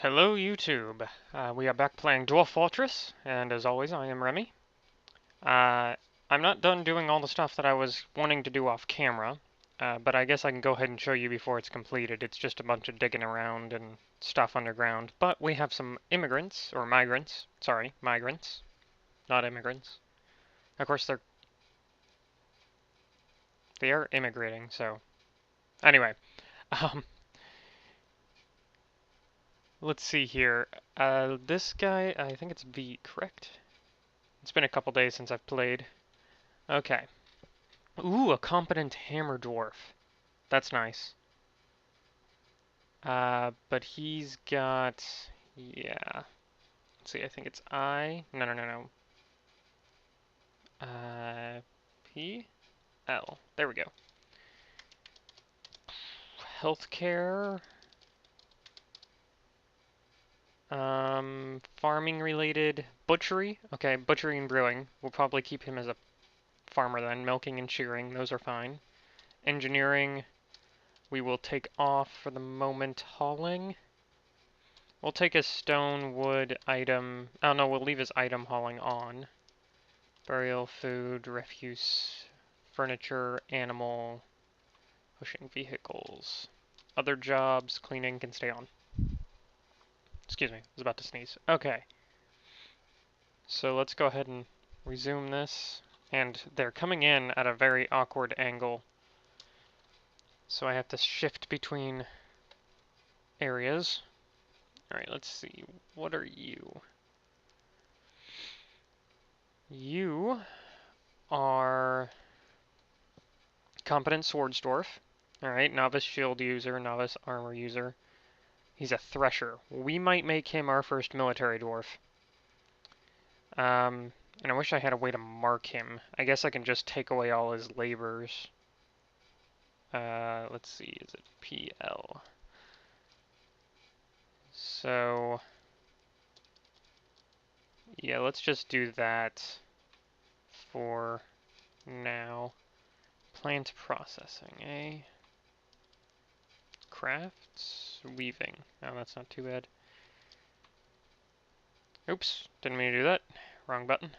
Hello YouTube. We are back playing Dwarf Fortress, and as always, I am Remi. I'm not done doing all the stuff that I was wanting to do off camera, but I guess I can go ahead and show you before it's completed. It's just a bunch of digging around and stuff underground. But we have some immigrants, or migrants. Sorry, migrants, not immigrants. Of course, they are immigrating, so... Anyway, um, let's see here. This guy, I think it's V, correct? It's been a couple days since I've played. Okay. Ooh, a competent hammer dwarf. That's nice. But he's got... Yeah. Let's see, I think it's I... No. P? L. There we go. Healthcare. Farming related. Butchery. Okay, butchery and brewing. We'll probably keep him as a farmer then. Milking and shearing, those are fine. Engineering, we will take off for the moment. Hauling. We'll take a stone, wood, item. Oh no, we'll leave his item hauling on. Burial, food, refuse, furniture, animal, pushing vehicles. Other jobs, cleaning can stay on. Excuse me, I was about to sneeze. Okay. So let's go ahead and resume this. And they're coming in at a very awkward angle. So I have to shift between areas. Alright, let's see. What are you? You are competent swords dwarf. Alright, novice shield user, novice armor user. He's a thresher. We might make him our first military dwarf. And I wish I had a way to mark him. I guess I can just take away all his labors. Let's see, is it PL? So, yeah, let's just do that for now. Plant processing, eh? Crafts? Weaving. Oh, that's not too bad. Oops, didn't mean to do that. Wrong button.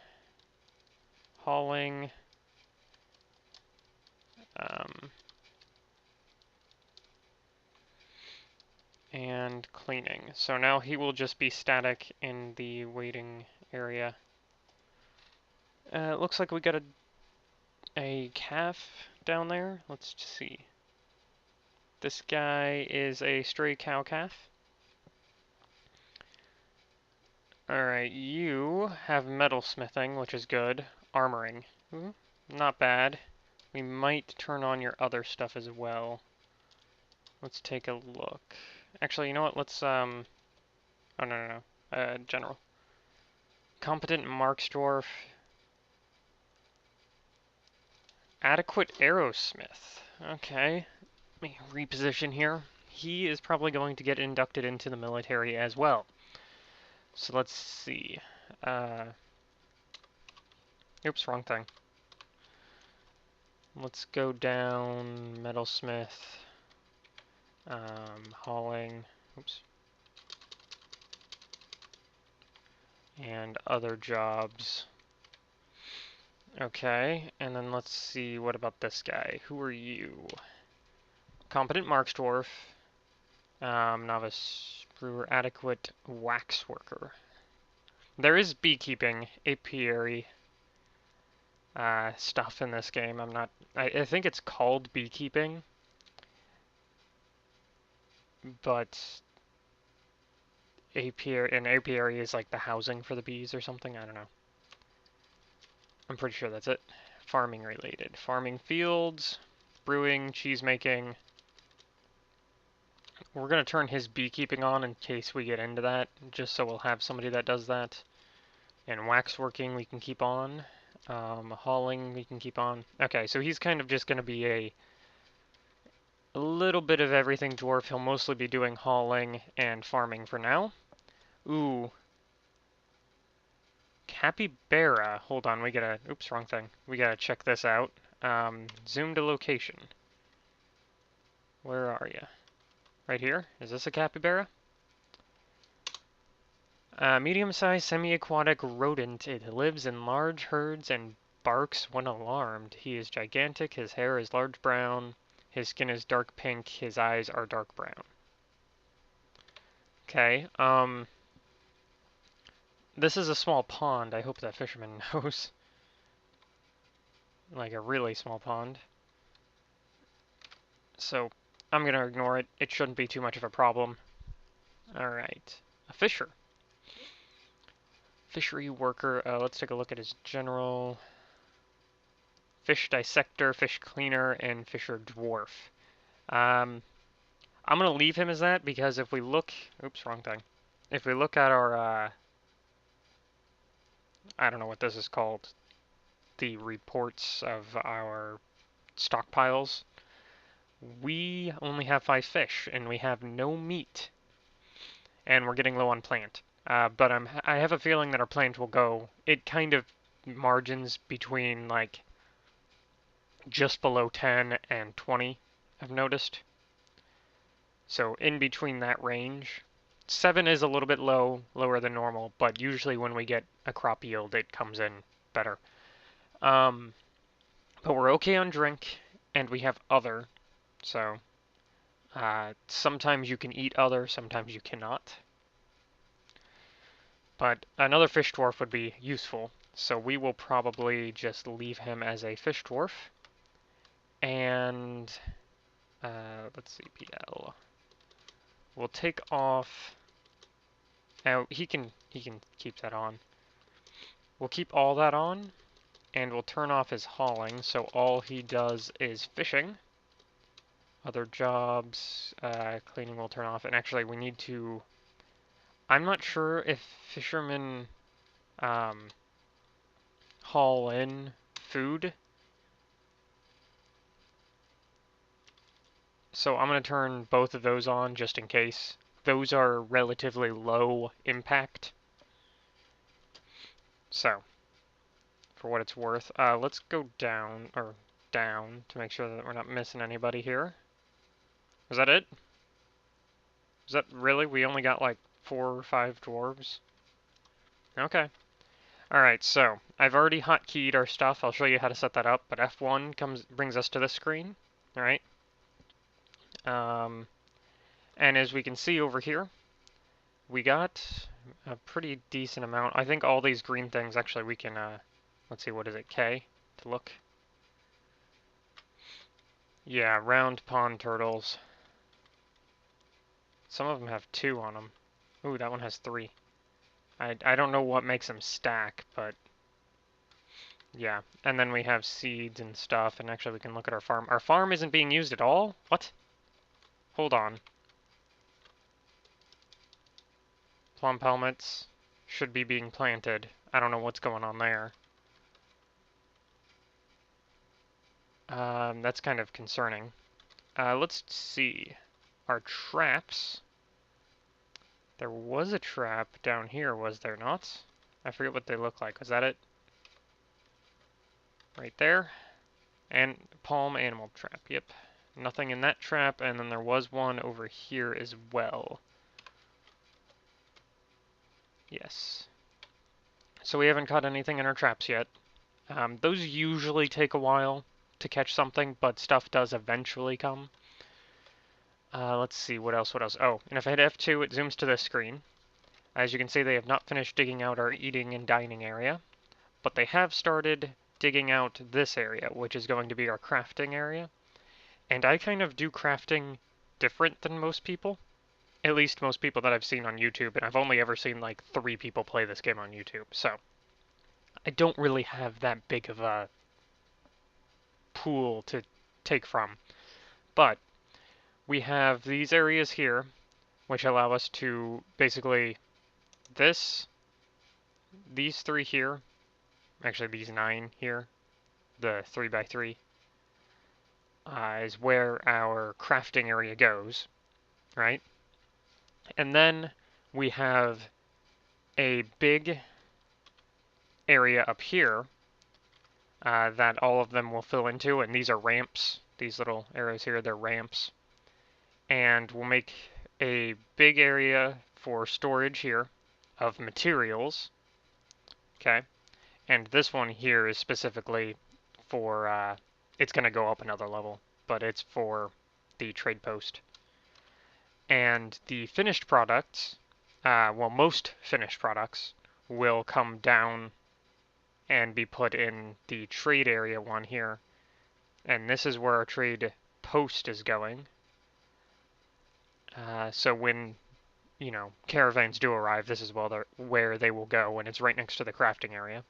Hauling. And cleaning. So now he will just be static in the waiting area. Looks like we got a calf down there. Let's see. This guy is a stray cow calf. Alright, you have metalsmithing, which is good. Armoring. Ooh, not bad. We might turn on your other stuff as well. Let's take a look. Actually, you know what? Let's, oh, no. General. Competent marksdwarf. Adequate arrowsmith. Okay. Let me reposition here. He is probably going to get inducted into the military as well. So let's see. Oops, wrong thing. Let's go down metalsmith. Hauling. Oops. And other jobs. Okay, and then let's see, what about this guy? Who are you? Competent marksdwarf. Novice brewer, adequate waxworker. There is beekeeping, apiary stuff in this game. I think it's called beekeeping, but an apiary is like the housing for the bees or something. I don't know. I'm pretty sure that's it. Farming related. Farming fields, brewing, cheese making. We're going to turn his beekeeping on in case we get into that, just so we'll have somebody that does that. And waxworking we can keep on. Hauling we can keep on. Okay, so he's kind of just going to be a little bit of everything dwarf. He'll mostly be doing hauling and farming for now. Ooh. Capybara. Hold on, we gotta... Oops, wrong thing. We gotta check this out. Zoom to location. Where are you? Right here? Is this a capybara? Medium-sized semi-aquatic rodent. It lives in large herds and barks when alarmed. He is gigantic. His hair is large brown. His skin is dark pink. His eyes are dark brown. Okay, this is a small pond. I hope that fisherman knows. Like a really small pond. So, I'm gonna ignore it. It shouldn't be too much of a problem. Alright. A fisher. Fishery worker. Let's take a look at his general. Fish dissector, fish cleaner, and fisher dwarf. I'm going to leave him as that because if we look... Oops, wrong thing. If we look at our... I don't know what this is called. The reports of our stockpiles. We only have 5 fish, and we have no meat. And we're getting low on plant. But I have a feeling that our plant will go... It kind of margins between, like, just below 10 and 20, I've noticed. So in between that range. 7 is a little bit lower than normal, but usually when we get a crop yield, it comes in better. But we're okay on drink, and we have other. So sometimes you can eat other, sometimes you cannot. But another fish dwarf would be useful. So we will probably just leave him as a fish dwarf. And let's see, PL. We'll take off. Now he can keep that on. We'll keep all that on, and we'll turn off his hauling, so all he does is fishing. Other jobs, cleaning will turn off, and actually we need to... I'm not sure if fishermen haul in food. So I'm going to turn both of those on just in case. Those are relatively low impact. So, for what it's worth, let's go down to make sure that we're not missing anybody here. Is that it? Is that really? We only got like 4 or 5 dwarves? Okay. Alright, so I've already hotkeyed our stuff. I'll show you how to set that up, but F1 brings us to this screen. Alright. And as we can see over here, we got a pretty decent amount. I think all these green things, actually we can, let's see, what is it, K to look? Yeah, round pond turtles. Some of them have 2 on them. Ooh, that one has 3. I don't know what makes them stack, but yeah. And then we have seeds and stuff, and actually we can look at our farm. Our farm isn't being used at all? What? Hold on. Plum helmets should be being planted. I don't know what's going on there. That's kind of concerning. Let's see. Our traps. There was a trap down here, was there not? I forget what they look like. Was that it? Right there. And palm animal trap, yep. Nothing in that trap, and then there was one over here as well. Yes. So we haven't caught anything in our traps yet. Those usually take a while to catch something, but stuff does eventually come. Let's see, what else? Oh, and if I hit F2, it zooms to this screen. As you can see, they have not finished digging out our eating and dining area, but they have started digging out this area, which is going to be our crafting area. And I kind of do crafting different than most people. At least most people that I've seen on YouTube, and I've only ever seen like 3 people play this game on YouTube, so I don't really have that big of a pool to take from. But we have these areas here, which allow us to basically these 3 here, actually these 9 here, the 3x3, is where our crafting area goes, right? And then we have a big area up here that all of them will fill into, and these are ramps. These little arrows here, they're ramps. And we'll make a big area for storage here, of materials, okay? And this one here is specifically for, it's going to go up another level, but it's for the trade post. And the finished products, well, most finished products will come down and be put in the trade area one here. And this is where our trade post is going. So when, caravans do arrive, this is where they will go, and it's right next to the crafting area.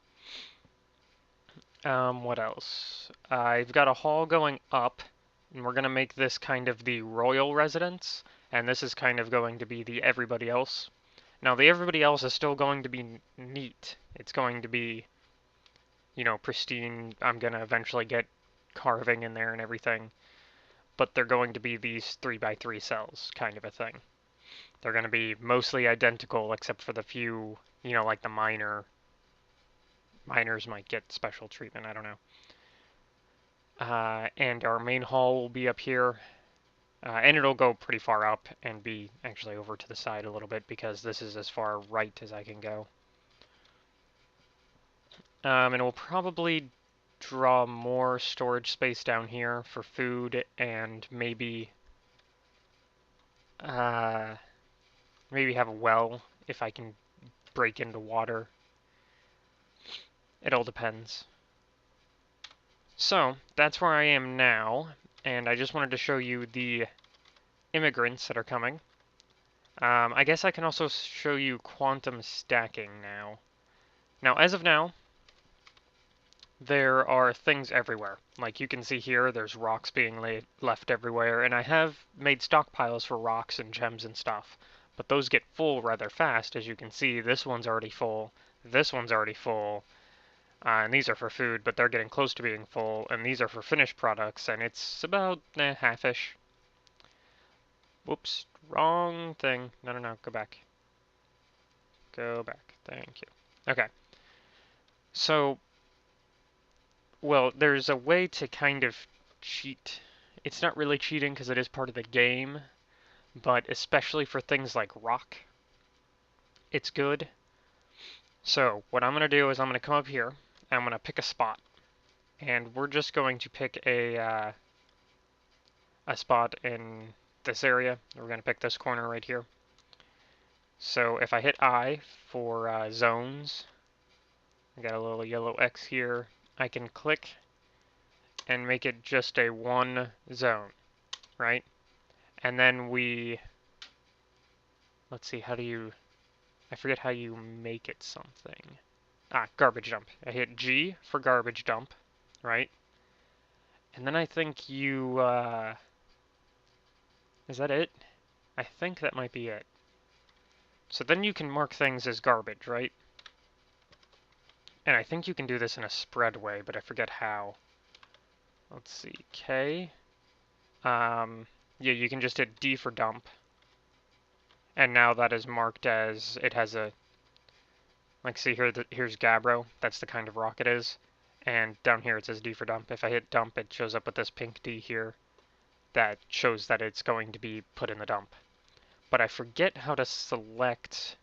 What else? I've got a hall going up, and we're going to make this kind of the royal residence, and this is kind of going to be the everybody else. Now, the everybody else is still going to be neat. It's going to be, pristine. I'm going to eventually get carving in there and everything, but they're going to be these 3x3 cells kind of a thing. They're going to be mostly identical except for the few, like the miners might get special treatment, I don't know. And our main hall will be up here, and it'll go pretty far up and be actually over to the side a little bit because this is as far right as I can go. And we'll probably draw more storage space down here for food and maybe have a well if I can break into water. It all depends. So, that's where I am now, and I just wanted to show you the immigrants that are coming. I guess I can also show you quantum stacking now. Now, as of now, there are things everywhere. Like you can see here, there's rocks being left everywhere, and I have made stockpiles for rocks and gems and stuff. But those get full rather fast, as you can see. This one's already full, this one's already full, and these are for food, but they're getting close to being full, and these are for finished products, and it's about half-ish. Whoops, wrong thing. No, go back. Go back, thank you. Okay, so, well, there's a way to kind of cheat. It's not really cheating because it is part of the game, but especially for things like rock, it's good. So, what I'm going to do is I'm going to come up here, and I'm going to pick a spot. And we're just going to pick a spot in this area. We're going to pick this corner right here. So if I hit I for zones, I got a little yellow X here, I can click and make it just a one zone, right? And then let's see, I forget how you make it something. Garbage dump. I hit G for garbage dump, right? And then I think is that it? I think that might be it. So then you can mark things as garbage, right? And I think you can do this in a spread way, but I forget how. Let's see, K. Yeah, you can just hit D for dump. And now that is marked as, it has a, like see here, here's Gabbro, that's the kind of rock it is. And down here it says D for dump. If I hit dump, it shows up with this pink D here. That shows that it's going to be put in the dump. But I forget how to select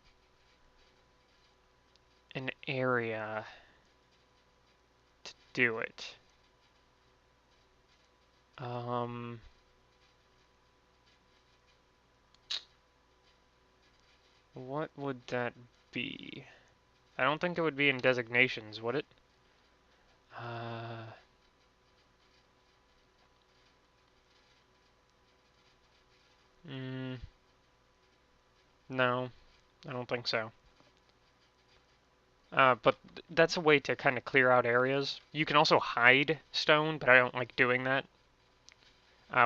an area to do it. What would that be? I don't think it would be in designations, would it? No, I don't think so. But that's a way to kind of clear out areas. You can also hide stone, but I don't like doing that.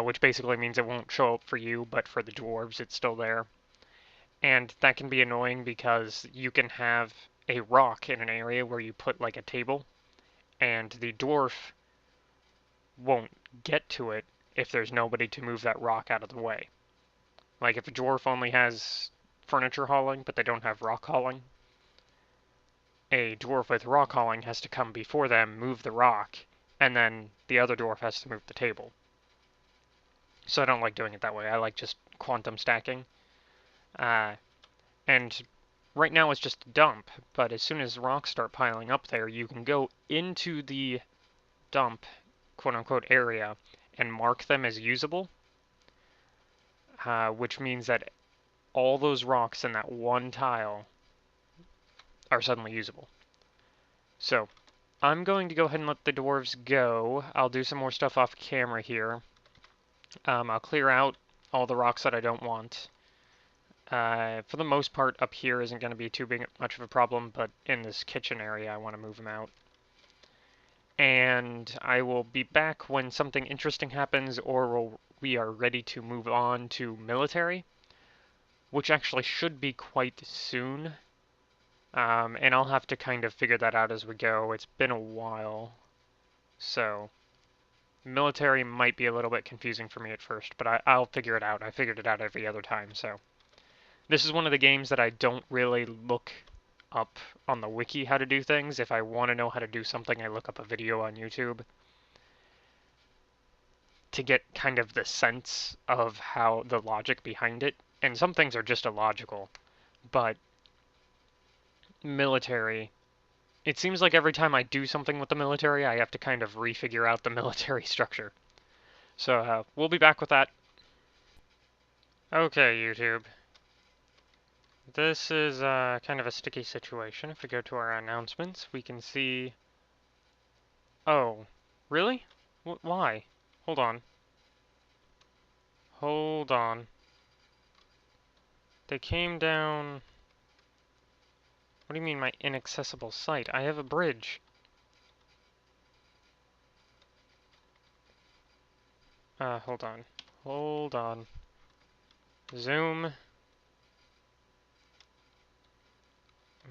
Which basically means it won't show up for you, but for the dwarves it's still there. And that can be annoying because you can have a rock in an area where you put like a table, and the dwarf won't get to it if there's nobody to move that rock out of the way. Like if a dwarf only has furniture hauling, but they don't have rock hauling, a dwarf with rock hauling has to come before them, move the rock, and then the other dwarf has to move the table. So I don't like doing it that way. I like just quantum stacking. And right now it's just a dump, but as soon as rocks start piling up there, you can go into the dump, quote-unquote, area and mark them as usable, which means that all those rocks in that one tile are suddenly usable. So I'm going to go ahead and let the dwarves go. I'll do some more stuff off camera here. I'll clear out all the rocks that I don't want. For the most part, up here isn't going to be too much of a problem, but in this kitchen area, I want to move them out. And I will be back when something interesting happens, or we are ready to move on to military, which actually should be quite soon. And I'll have to kind of figure that out as we go. It's been a while, so military might be a little bit confusing for me at first, but I'll figure it out. I figured it out every other time, so. This is one of the games that I don't really look up on the wiki how to do things. If I want to know how to do something, I look up a video on YouTube to get kind of the sense of how the logic behind it. And some things are just illogical, but military, it seems like every time I do something with the military, I have to kind of refigure out the military structure. So we'll be back with that. Okay, YouTube. This is kind of a sticky situation. If we go to our announcements, we can see... Oh, really? Why? Hold on. Hold on. They came down... What do you mean my inaccessible site? I have a bridge. Hold on. Hold on. Zoom.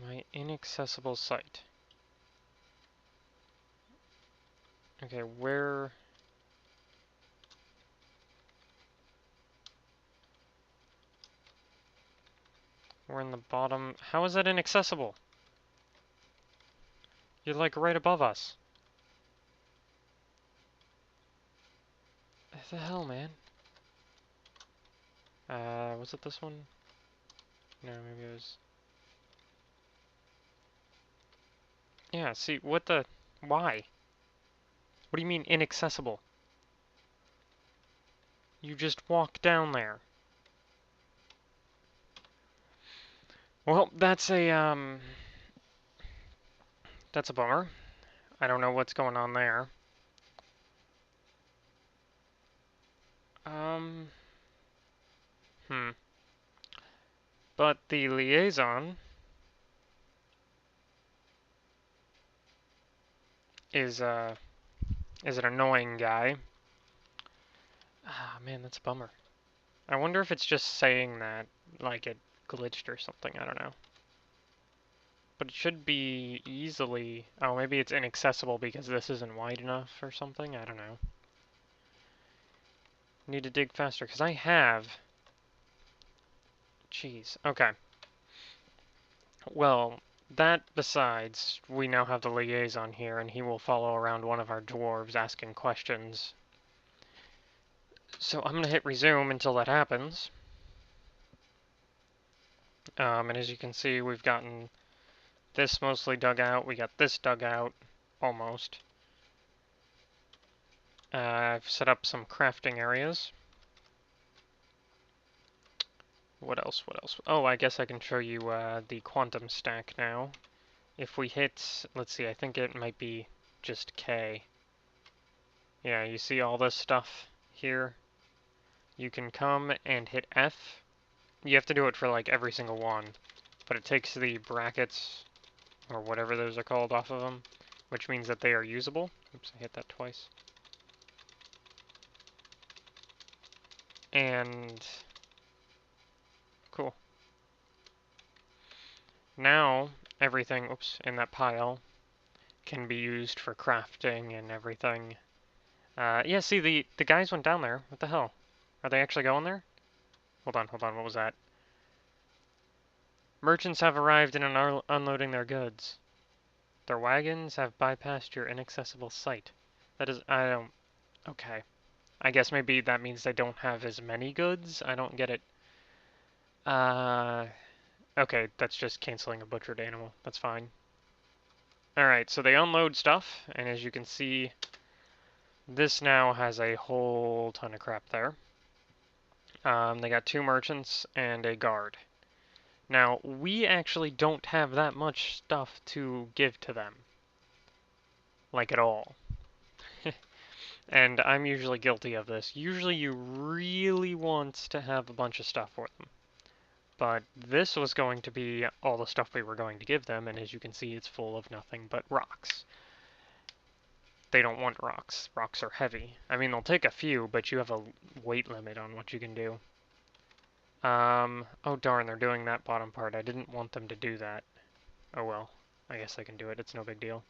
My inaccessible site. Okay, where... We're in the bottom. How is that inaccessible? You're like right above us. What the hell, man? Was it this one? No, maybe it was... Yeah, see, what the... Why? What do you mean inaccessible? You just walk down there. Well, that's a bummer. I don't know what's going on there. But the liaison is an annoying guy. Ah, man, that's a bummer. I wonder if it's just saying that, like it glitched or something, I don't know. But it should be easily... Oh, maybe it's inaccessible because this isn't wide enough or something, I don't know. Need to dig faster, because I have... Jeez, okay. Well, that besides, we now have the liaison here, and he will follow around one of our dwarves asking questions. So I'm going to hit resume until that happens. And as you can see, we've gotten this mostly dug out. We got this dug out, almost. I've set up some crafting areas. What else? What else? Oh, I guess I can show you the quantum stack now. If we hit, let's see, I think it might be just K. Yeah, you see all this stuff here? You can come and hit F. You have to do it for like every single one, but it takes the brackets, or whatever those are called, off of them, which means that they are usable. Oops, I hit that twice. And cool. Now everything, oops, in that pile can be used for crafting and everything. Yeah, see, the guys went down there. What the hell? Are they actually going there? Hold on, what was that? Merchants have arrived and are unloading their goods. Their wagons have bypassed your inaccessible site. That is, I don't, okay. I guess maybe that means they don't have as many goods? I don't get it. Okay, that's just canceling a butchered animal. That's fine. Alright, so they unload stuff, and as you can see, this now has a whole ton of crap there. They got 2 merchants and a guard. Now, we actually don't have that much stuff to give to them. Like, at all. And I'm usually guilty of this. Usually you really want to have a bunch of stuff for them. But this was going to be all the stuff we were going to give them, and as you can see, it's full of nothing but rocks. They don't want rocks. Rocks are heavy. I mean, they'll take a few, but you have a weight limit on what you can do. Oh darn, they're doing that bottom part. I didn't want them to do that. Oh well, I guess I can do it. It's no big deal.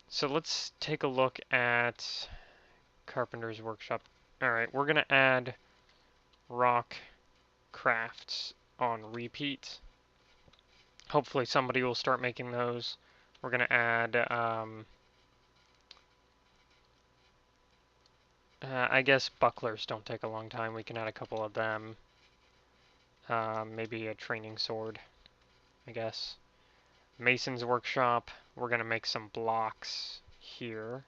So let's take a look at Carpenter's Workshop. Alright, we're going to add rock crafts on repeat. Hopefully somebody will start making those. We're going to add, I guess bucklers don't take a long time. We can add a couple of them. Maybe a training sword, I guess. Mason's Workshop. We're going to make some blocks here.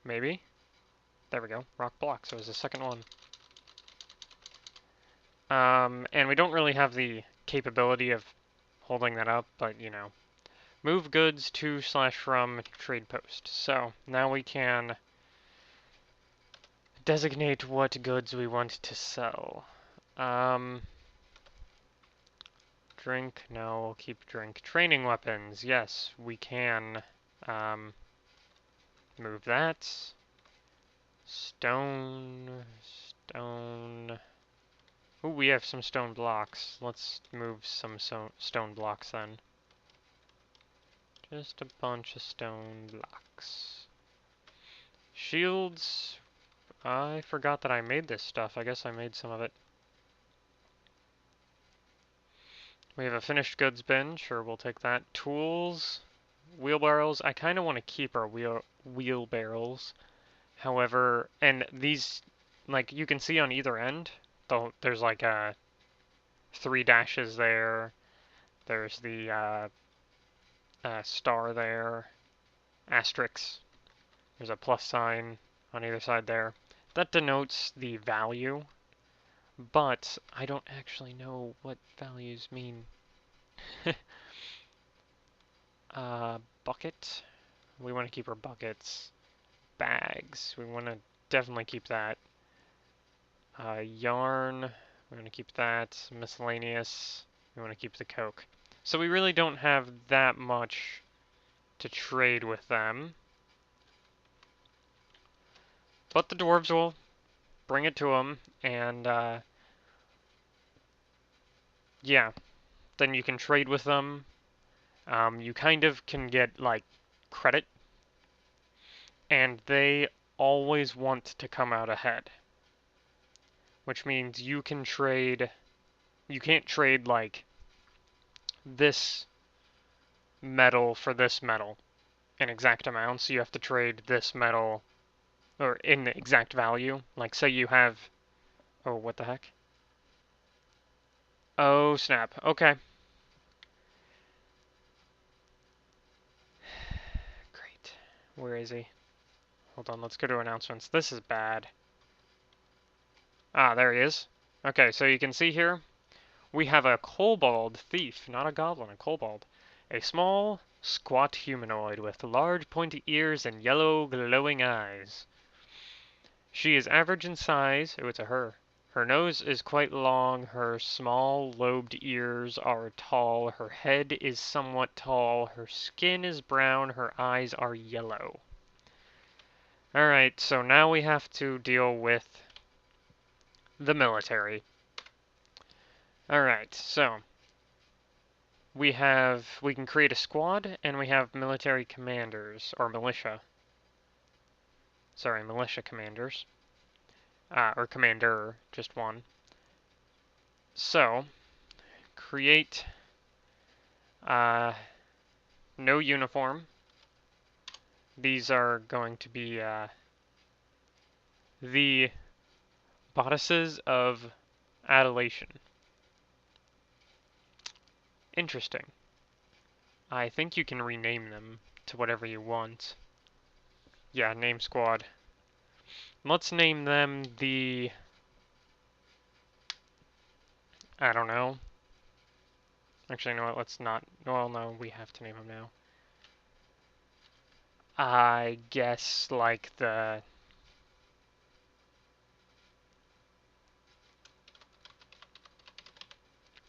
Maybe. There we go. Rock blocks. So it was the second one. And we don't really have the capability of holding that up, but you know. Move goods to/from trade post. So now we can designate what goods we want to sell. Drink, no, we'll keep drink. Training weapons, yes, we can move that. Stone. Ooh, we have some stone blocks. Let's move some stone blocks then. Just a bunch of stone blocks. Shields. I forgot that I made this stuff. I guess I made some of it. We have a finished goods bin. Sure, we'll take that. Tools. Wheelbarrows. I kind of want to keep our wheelbarrows. However, and these, like, you can see on either end, though there's like 3 dashes there. There's the star there. Asterisk. There's a plus sign on either side there. That denotes the value, but I don't actually know what values mean. Bucket. We want to keep our buckets. Bags. We want to definitely keep that. Yarn. We want to keep that. Miscellaneous. We want to keep the coke. So we really don't have that much to trade with them. But the dwarves will bring it to them, and yeah, then you can trade with them. You kind of can get, like, credit, and they always want to come out ahead. Which means you can trade, you can't trade, like, this metal for this metal in exact amounts. You have to trade this metal, or in the exact value. Like, say you have, oh, what the heck? Oh, snap. Okay. Great. Where is he? Hold on, let's go to announcements. This is bad. Ah, there he is. Okay, so you can see here, we have a kobold thief, not a goblin, a kobold. A small, squat humanoid with large pointy ears and yellow glowing eyes. She is average in size. Oh, it's a her. Her nose is quite long, her small lobed ears are tall, her head is somewhat tall, her skin is brown, her eyes are yellow. Alright, so now we have to deal with the military. Alright, so we can create a squad, and we have military commanders, or militia. Sorry, militia commanders. Or commander, just one. So, create no uniform. These are going to be the bodices of adulation. Interesting. I think you can rename them to whatever you want. Yeah, name squad. Let's name them the... I don't know. Actually, you know what? Let's not... Well, no, we have to name them now. I guess, like, the...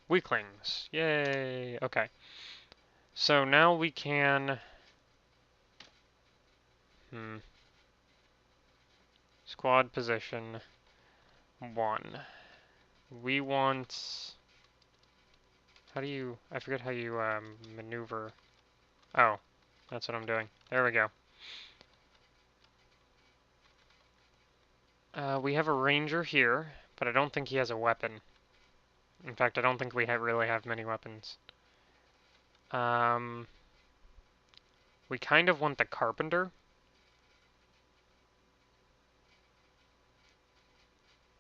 Weaklings. Yay! Okay. So now we can... Squad position 1. We want... How do you... I forget how you maneuver. Oh, that's what I'm doing. There we go. We have a ranger here, but I don't think he has a weapon. In fact, I don't think we really have many weapons. We kind of want the carpenter.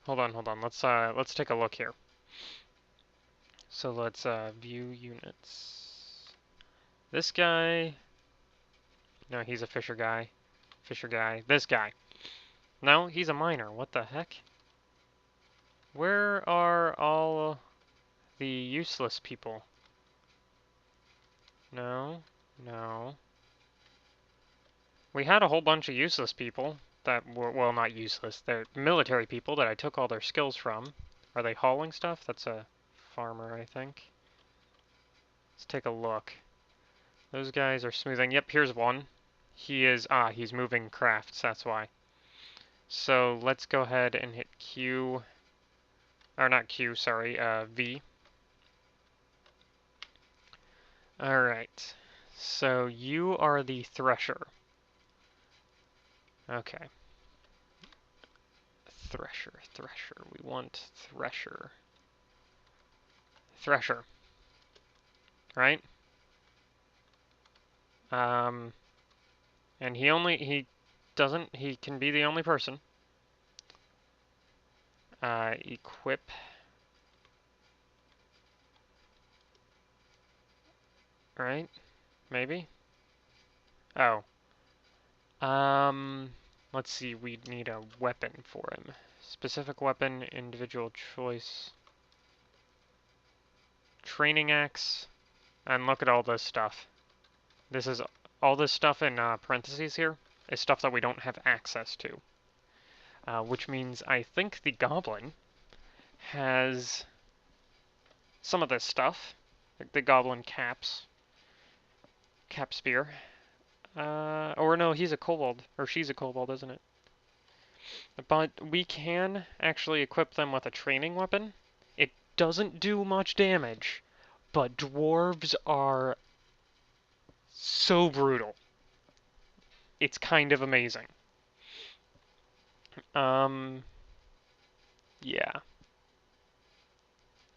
Hold on. Let's take a look here. So let's view units. This guy. No, he's a fisher guy. Fisher guy. This guy. No, he's a miner. What the heck? Where are all the useless people? No. We had a whole bunch of useless people that were, well, not useless. They're military people that I took all their skills from. Are they hauling stuff? That's a farmer, I think. Let's take a look. Those guys are smoothing. Yep, here's one. He's moving crafts, that's why. So let's go ahead and hit Q, or not Q, sorry, V. Alright, so you are the thresher. Okay. Thresher, we want thresher. Thresher. Right? And he can be the only person. Equip. Right? Maybe? Oh. Let's see, we need a weapon for him. Specific weapon, individual choice. Training axe. And look at all this stuff. All this stuff in parentheses here is stuff that we don't have access to. Which means I think the goblin has some of this stuff. Like the goblin cap spear. Or no, he's a kobold, or she's a kobold, isn't it? But we can actually equip them with a training weapon. It doesn't do much damage, but dwarves are so brutal. It's kind of amazing. Yeah.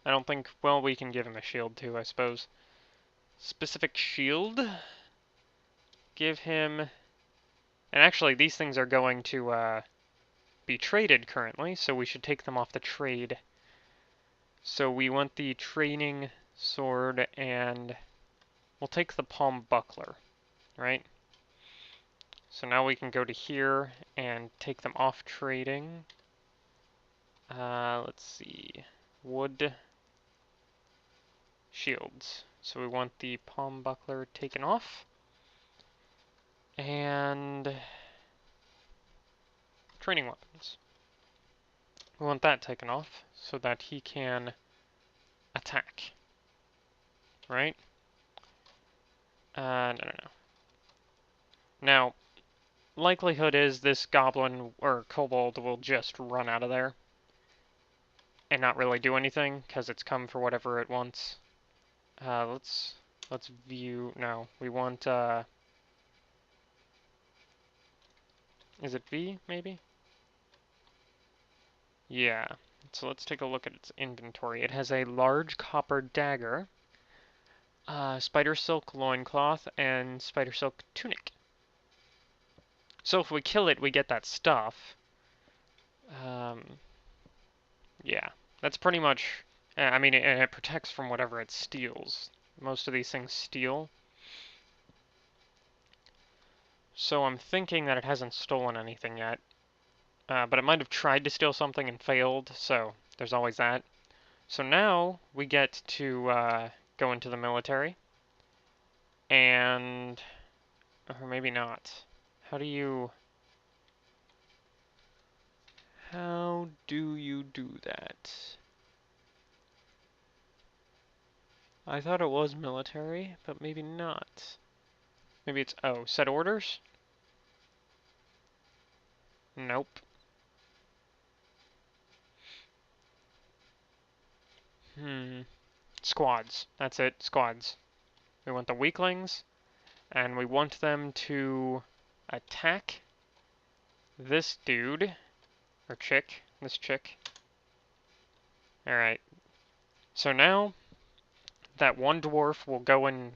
I don't think, well, we can give him a shield too, I suppose. Specific shield. Give him, and actually these things are going to be traded currently, so we should take them off the trade. So we want the training sword, and we'll take the palm buckler, right? So now we can go to here and take them off trading. Let's see, wood, shields. So we want the palm buckler taken off. And training weapons. We want that taken off so that he can attack. Right? No. Now, likelihood is this goblin or kobold will just run out of there and not really do anything because it's come for whatever it wants. Let's view. No, we want. Is it V maybe? Yeah. So let's take a look at its inventory. It has a large copper dagger, spider silk loincloth, and spider silk tunic. So if we kill it, we get that stuff. Yeah, that's pretty much. I mean, it protects from whatever it steals. most of these things steal. So I'm thinking that it hasn't stolen anything yet. But it might have tried to steal something and failed, so there's always that. So now we get to go into the military. And... or maybe not. How do you... how do you do that? I thought it was military, but maybe not. Maybe it's... oh, set orders? Nope. Squads. That's it, squads. We want the weaklings, and we want them to attack this dude, or chick, this chick. Alright, so now that one dwarf will go and...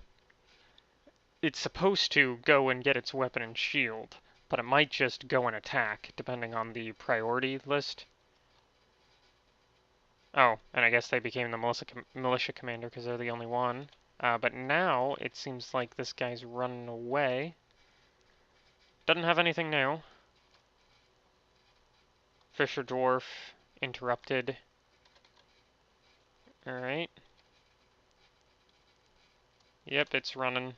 it's supposed to go and get its weapon and shield, but it might just go and attack, depending on the priority list. Oh, and I guess they became the militia commander because they're the only one. But now it seems like this guy's running away. Doesn't have anything new. Fisher Dwarf interrupted. Alright. Yep, it's running.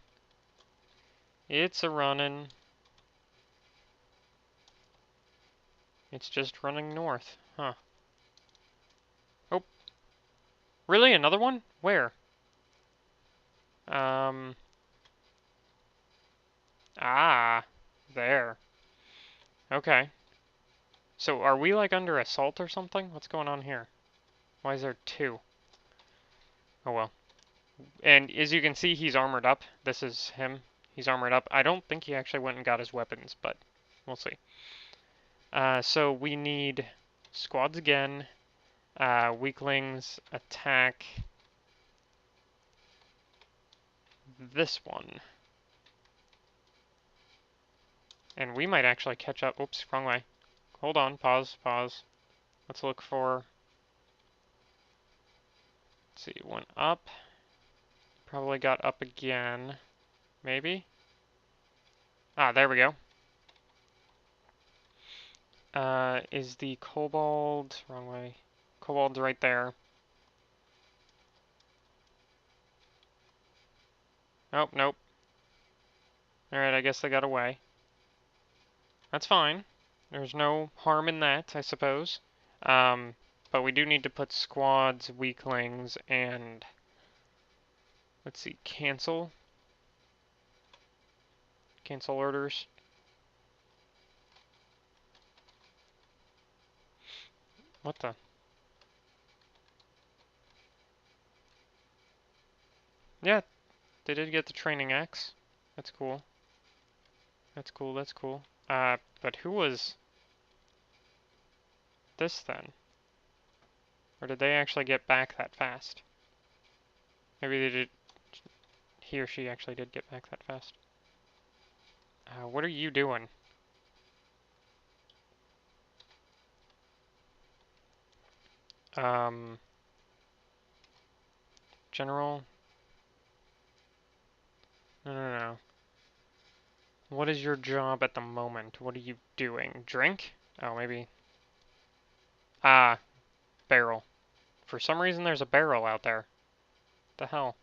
It's a running. It's just running north. Huh. Oh. Really? Another one? Where? Ah. There. Okay. So are we like under assault or something? What's going on here? Why is there two? Oh well. And as you can see, he's armored up. This is him. He's armored up. I don't think he actually went and got his weapons, but we'll see. So we need squads again. Weaklings attack this one. And we might actually catch up. Oops, wrong way. Hold on, pause. Let's look for... let's see, went up. Probably got up again. Maybe? Ah, there we go. Is the kobold... wrong way. Kobold's right there. Oh, nope. Alright, I guess they got away. That's fine. There's no harm in that, I suppose. But we do need to put squads, weaklings, and... let's see, cancel. Cancel orders. What the? Yeah, they did get the training axe. That's cool. That's cool, that's cool. But who was this then? Or did they actually get back that fast? Maybe they did... he or she actually did get back that fast. What are you doing? General? No. What is your job at the moment? What are you doing? Drink? Oh, maybe. Ah, barrel. For some reason there's a barrel out there. What the hell?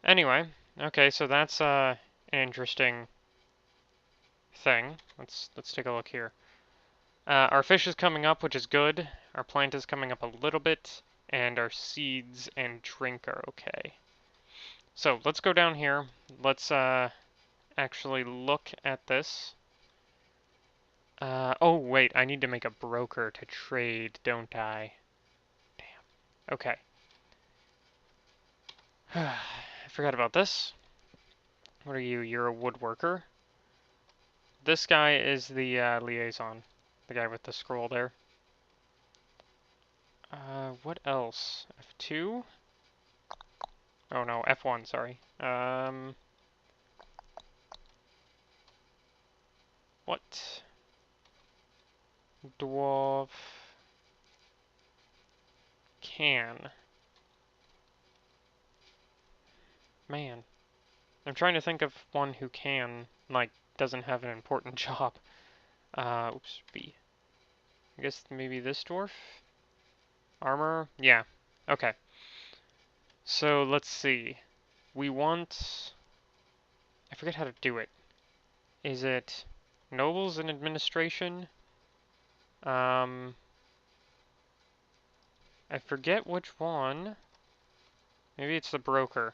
Anyway, okay, so that's an interesting thing. Let's take a look here. Our fish is coming up, which is good. Our plant is coming up a little bit, and our seeds and drink are okay. So let's go down here. Let's actually look at this. Oh wait, I need to make a broker to trade, don't I? Damn. Okay. I forgot about this. What are you? You're a woodworker. This guy is the liaison. The guy with the scroll there. What else? F2? Oh no, F1, sorry. What? Dwarf. can. Man, I'm trying to think of one who can, like, doesn't have an important job. Oops, B. I guess maybe this dwarf? Armor? Yeah. Okay. So let's see. We want... I forget how to do it. Is it nobles and administration? I forget which one. Maybe it's the broker.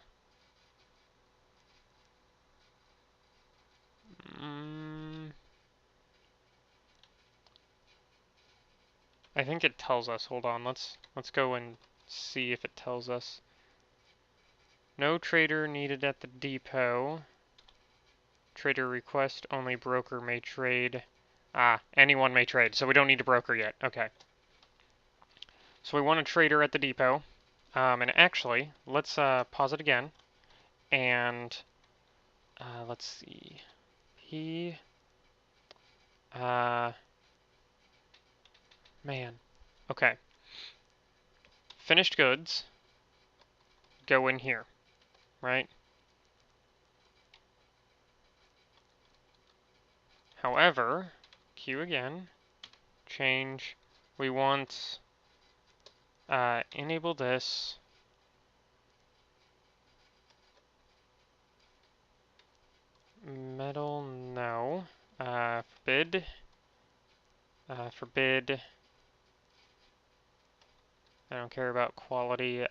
I think it tells us. Hold on. Let's go and see if it tells us. No trader needed at the depot. Trader request, only broker may trade. Ah, anyone may trade, so we don't need a broker yet. Okay. So we want a trader at the depot. And actually, let's pause it again. And let's see. He... man. Okay. Finished goods. Go in here, right? However, queue again. Change. We want... enable this. Metal, no. Forbid. Forbid. I don't care about quality.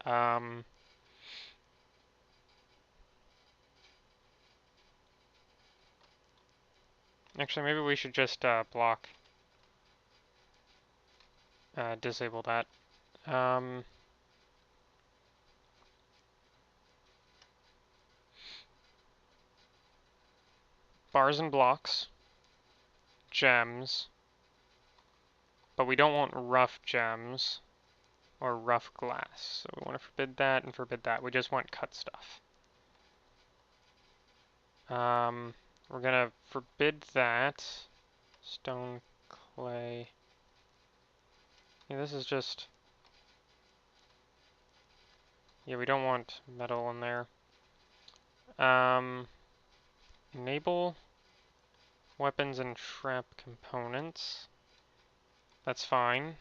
Actually, maybe we should just block. Disable that. Bars and blocks. Gems. But we don't want rough gems. Or rough glass. So we want to forbid that and forbid that. We just want cut stuff. We're gonna forbid that. Stone, clay. Yeah, this is just... yeah, we don't want metal in there. Enable weapons and trap components. That's fine.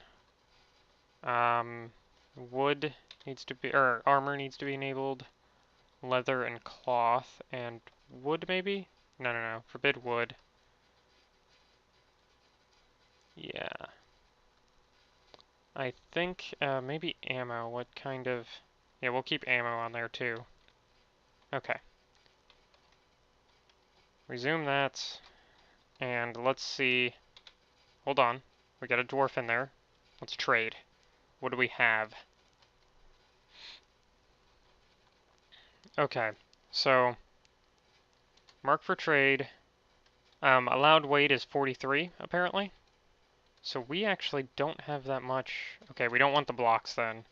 Wood needs to be, or armor needs to be enabled. Leather and cloth and wood maybe? No. Forbid wood. Yeah. I think maybe ammo. What kind of... yeah, we'll keep ammo on there too. Okay. Resume that. And let's see. Hold on. We got a dwarf in there. Let's trade. What do we have? Okay. So, mark for trade. Allowed weight is 43, apparently. So we actually don't have that much. Okay, we don't want the blocks then.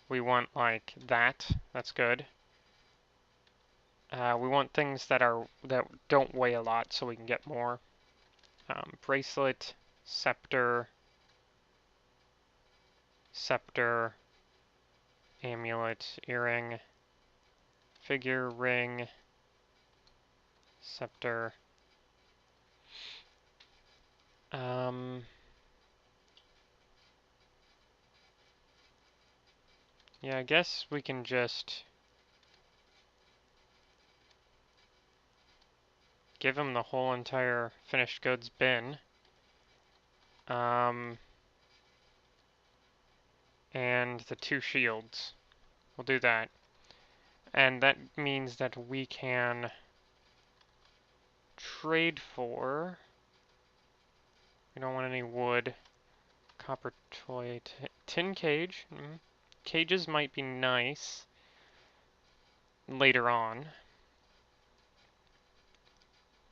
We want, like, that. That's good. We want things that don't weigh a lot so we can get more. Bracelet, scepter, amulet, earring, figure, ring, scepter. Yeah, I guess we can just give him the whole entire finished goods bin. And the 2 shields. We'll do that. And that means that we can trade for... we don't want any wood. Copper toy. Tin cage. Cages might be nice later on.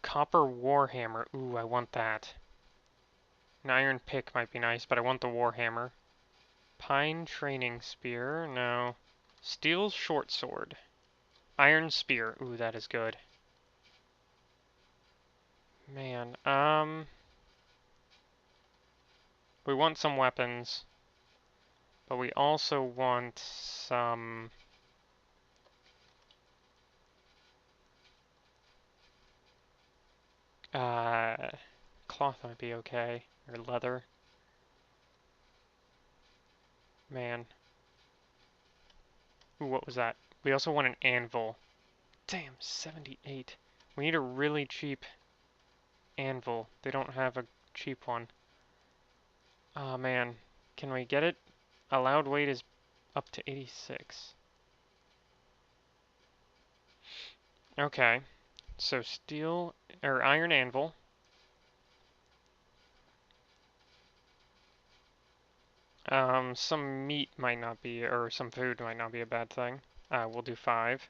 Copper warhammer. Ooh, I want that. An iron pick might be nice, but I want the warhammer. Pine training spear. No. Steel short sword. Iron spear. Ooh, that is good. Man, we want some weapons. But we also want some... cloth might be okay. Or leather. Man. Ooh, what was that? We also want an anvil. Damn, 78. We need a really cheap anvil. They don't have a cheap one. Oh man. Can we get it? Allowed weight is up to 86. Okay. So steel or iron anvil. Some meat might not be, or some food might not be a bad thing. We'll do 5.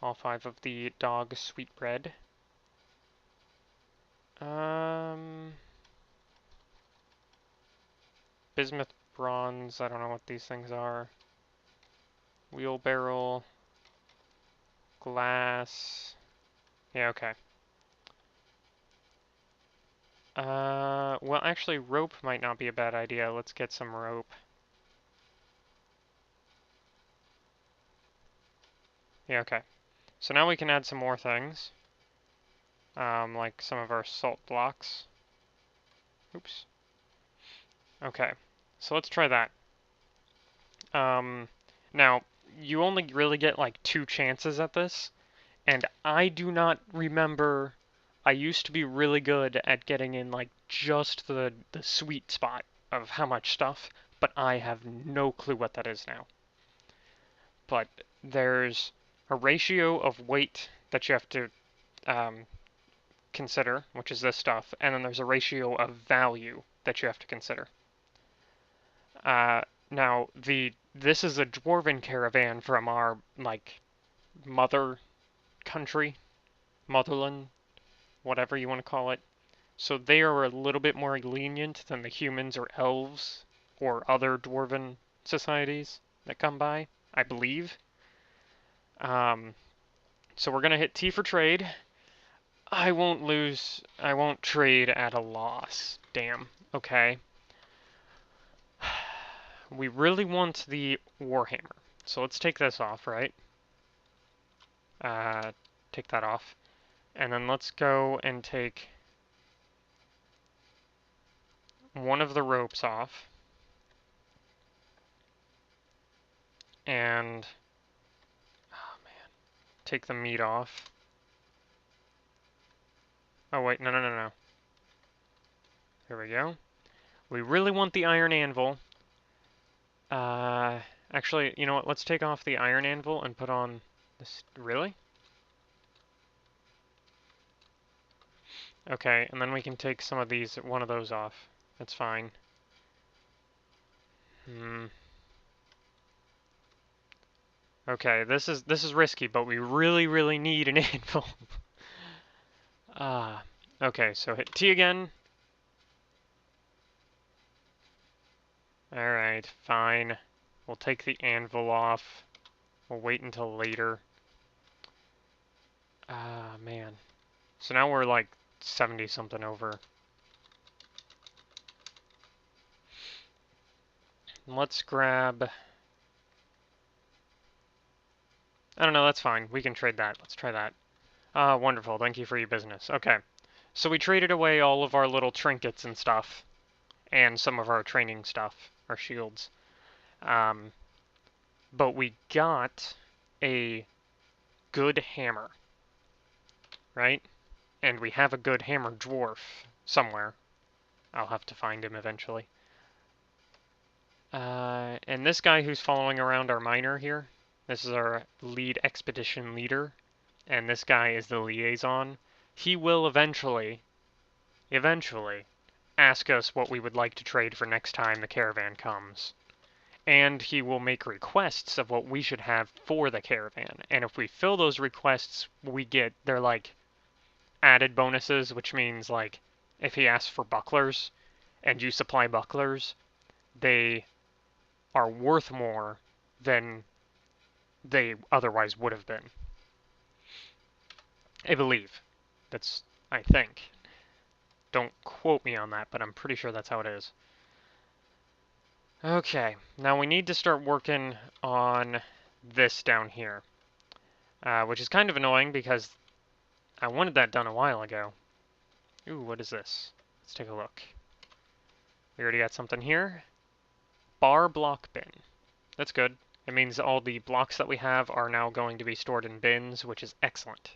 All 5 of the dog sweetbread. Um, bismuth bronze, I don't know what these things are. Wheelbarrow, glass. Yeah, okay. Well, actually, rope might not be a bad idea. Let's get some rope. Yeah, okay. So now we can add some more things. Like some of our salt blocks. Oops. Okay. So let's try that. Now, you only really get like 2 chances at this, and I do not remember. I used to be really good at getting in like just the sweet spot of how much stuff, but I have no clue what that is now. But there's a ratio of weight that you have to um, consider, which is this stuff, and then there's a ratio of value that you have to consider. Uh, Now this is a dwarven caravan from our like mother country, motherland, whatever you want to call it. So they are a little bit more lenient than the humans or elves or other dwarven societies that come by, I believe. Um, so we're gonna hit T for trade. I won't lose. I won't trade at a loss. Damn. Okay. We really want the Warhammer. So let's take this off, right? Uh, Take that off. And then let's go and take one of the ropes off. And, oh man, take the meat off. Oh wait, no, no, no, no. Here we go. We really want the iron anvil. Actually, you know what? Let's take off the iron anvil and put on this. Really? Okay, and then we can take some of these, one of those off. That's fine. Hmm. Okay, this is risky, but we really, really need an anvil. Ah. Okay, so hit T again. Alright, fine. We'll take the anvil off. We'll wait until later. Ah, man. So now we're like 70 something over. Let's grab... I don't know, that's fine. We can trade that. Let's try that. Ah, wonderful. Thank you for your business. Okay. So we traded away all of our little trinkets and stuff. And some of our training stuff. Our shields. But we got a good hammer. Right? And we have a good hammer dwarf somewhere. I'll have to find him eventually. And this guy who's following around our miner here, this is our lead expedition leader, and this guy is the liaison. He will eventually ask us what we would like to trade for next time the caravan comes. And he will make requests of what we should have for the caravan. And if we fill those requests, they're like added bonuses, which means like if he asks for bucklers and you supply bucklers, they are worth more than they otherwise would have been. I believe. I think. Don't quote me on that, but I'm pretty sure that's how it is. Okay, now we need to start working on this down here, which is kind of annoying because I wanted that done a while ago. Ooh, what is this? Let's take a look. We already got something here. Bar block bin. That's good. It means all the blocks that we have are now going to be stored in bins, which is excellent.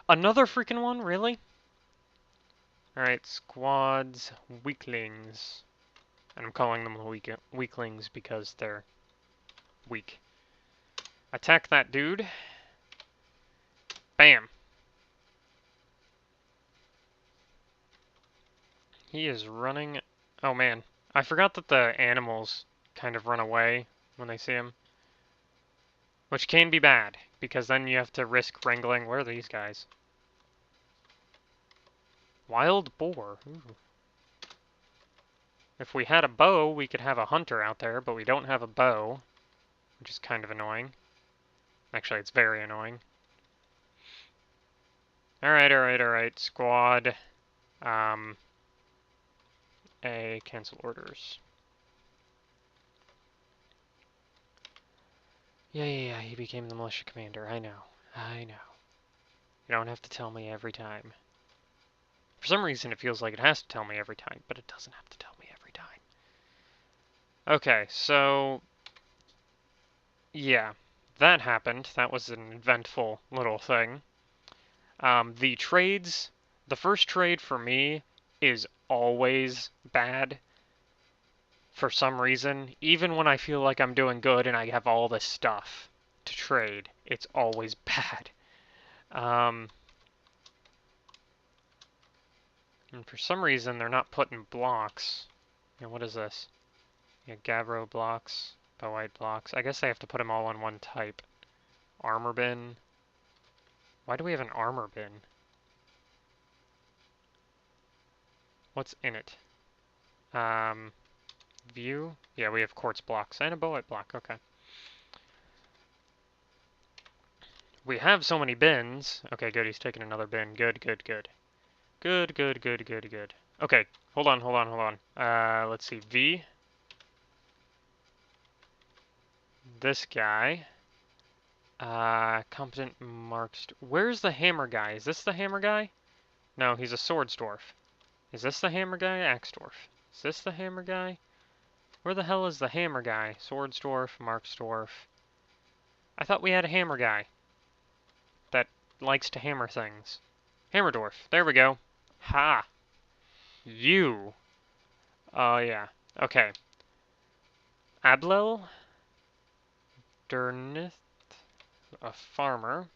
Another freaking one? Really? Alright, squads, weaklings. And I'm calling them weaklings because they're weak. Attack that dude. Bam! He is running... Oh man, I forgot that the animals kind of run away when they see him. Which can be bad, because then you have to risk wrangling... Where are these guys? Wild boar. Ooh. If we had a bow, we could have a hunter out there, but we don't have a bow, which is kind of annoying. Actually, it's very annoying. Alright, squad. Cancel orders. Yeah, he became the militia commander. I know. You don't have to tell me every time. For some reason, it feels like it has to tell me every time, but it doesn't have to tell me every time. Okay, so... yeah, that happened. That was an eventful little thing. The trades... The first trade for me is always bad. For some reason, even when I feel like I'm doing good and I have all this stuff to trade, it's always bad. And for some reason, they're not putting blocks. And what is this? Yeah, Gavro blocks, Bowite blocks. I guess I have to put them all on one type. Armor bin. Why do we have an armor bin? What's in it? View? Yeah, we have quartz blocks and a Bowite block. Okay. We have so many bins. Okay, good. He's taking another bin. Good. Good. Okay, hold on. Let's see. V. This guy. Competent marks. Where's the hammer guy? Is this the hammer guy? No, he's a swords dwarf. Is this the hammer guy? Axe dwarf. Is this the hammer guy? Where the hell is the hammer guy? Swords dwarf, marks dwarf. I thought we had a hammer guy that likes to hammer things. Hammer dwarf. There we go. Ha! You. Oh, yeah. Okay. Ablel. Durnith. A farmer.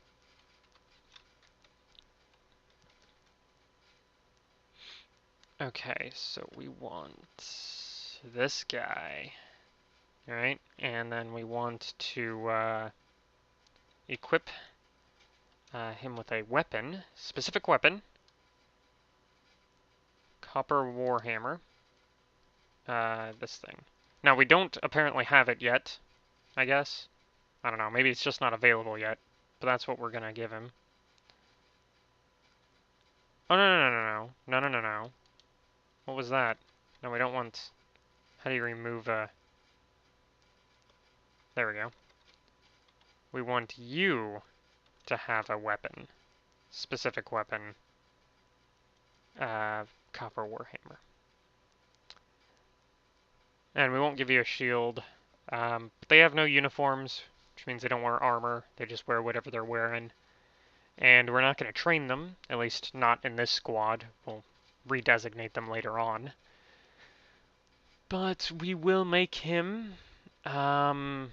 Okay, so we want this guy. Alright, and then we want to equip him with a weapon. Specific weapon. Copper Warhammer. This thing. Now, we don't apparently have it yet, I guess. I don't know, maybe it's just not available yet. But that's what we're gonna give him. Oh, no. What was that? No, we don't want... How do you remove a... There we go. We want you to have a weapon. Specific weapon. Copper Warhammer. And we won't give you a shield. But they have no uniforms, which means they don't wear armor. They just wear whatever they're wearing. And we're not going to train them, at least not in this squad. We'll redesignate them later on. But we will make him the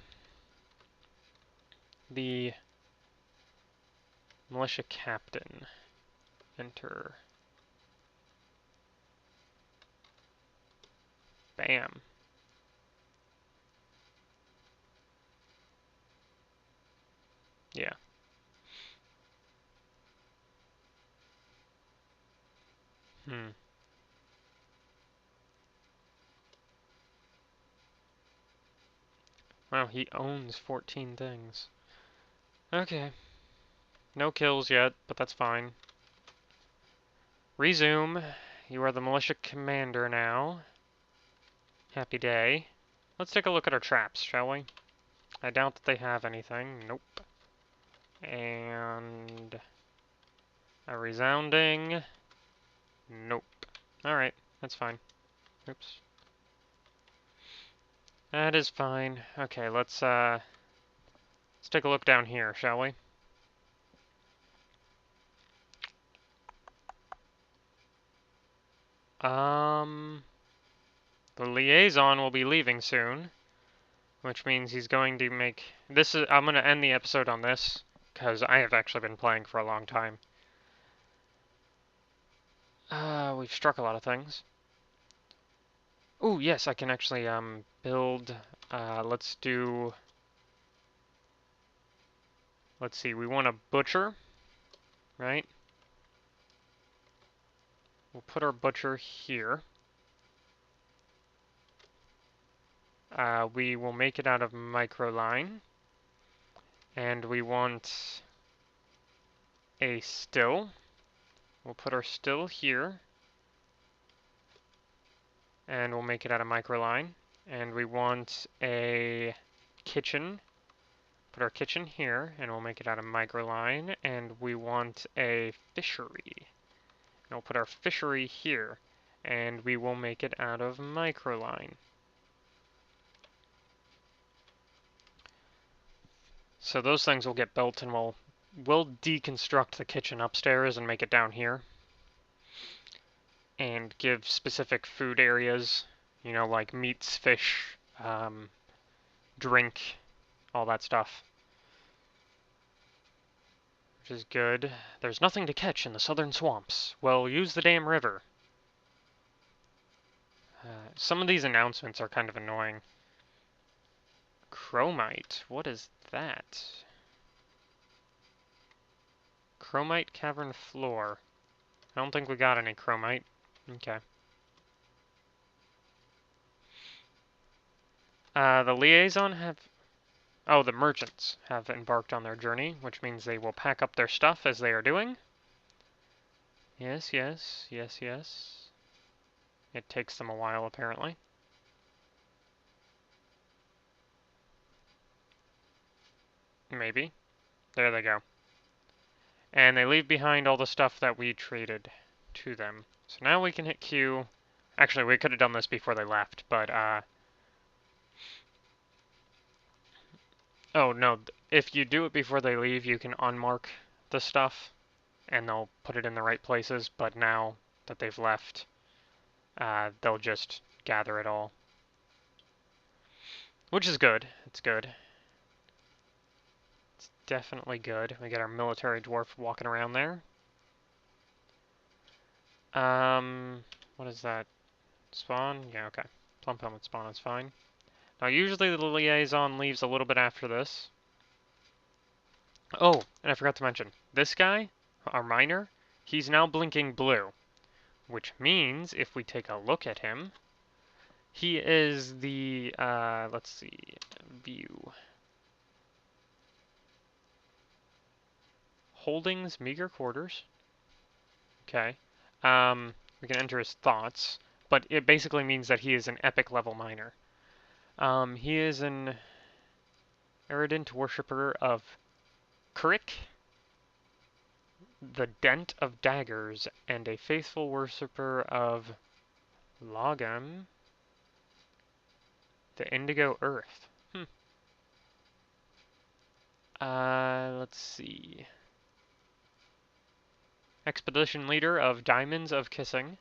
militia captain. Enter. Bam. Yeah. Wow, he owns 14 things. Okay. No kills yet, but that's fine. Resume. You are the militia commander now. Happy day. Let's take a look at our traps, shall we? I doubt that they have anything. Nope. And a resounding nope. Alright, that's fine. Oops. That is fine. Okay, let's take a look down here, shall we? The liaison will be leaving soon, which means he's going to make this is I'm going to end the episode on this because I have actually been playing for a long time. We've struck a lot of things. Oh, yes, I can actually build let's see, we want a butcher, right? We'll put our butcher here. We will make it out of microline. And we want a still. We'll put our still here. And we'll make it out of microline. And we want a kitchen. Put our kitchen here, and we'll make it out of microline. And we want a fishery. And we'll put our fishery here. And we will make it out of microline. So those things will get built, and we'll deconstruct the kitchen upstairs and make it down here. And give specific food areas, you know, like meats, fish, drink, all that stuff. Which is good. There's nothing to catch in the southern swamps. Well, use the damn river. Some of these announcements are kind of annoying. Chromite, what is that? Chromite cavern floor. I don't think we got any chromite. Okay. The liaison have... Oh, the merchants have embarked on their journey, which means they will pack up their stuff as they are doing. Yes, yes, yes, yes. It takes them a while, apparently. Maybe. There they go. And they leave behind all the stuff that we traded to them. So now we can hit Q. Actually, we could have done this before they left, but, oh, no. If you do it before they leave, you can unmark the stuff, and they'll put it in the right places, but now that they've left, they'll just gather it all. Which is good. It's good. It's definitely good. We got our military dwarf walking around there. What is that? Spawn? Yeah, okay. Plump helmet spawn is fine. Now, usually the liaison leaves a little bit after this. Oh, and I forgot to mention, this guy, our miner, he's now blinking blue, which means if we take a look at him, he is the, let's see, view. Holdings, meager quarters. Okay. We can enter his thoughts, but it basically means that he is an epic level miner. He is an erudite worshipper of Kurik, the Dent of Daggers, and a faithful worshipper of Logam, the Indigo Earth. Let's see. Expedition leader of Diamonds of Kissing.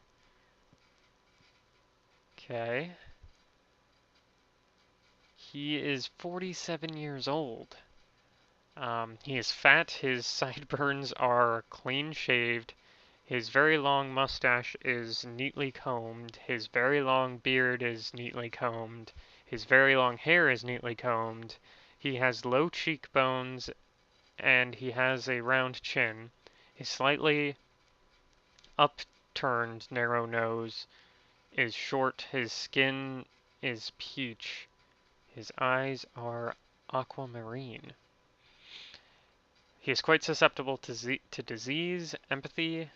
Okay. He is 47 years old. He is fat, his sideburns are clean shaved, his very long mustache is neatly combed, his very long beard is neatly combed, his very long hair is neatly combed, he has low cheekbones, and he has a round chin. His slightly upturned narrow nose is short, his skin is peach, his eyes are aquamarine. He is quite susceptible to disease, empathy,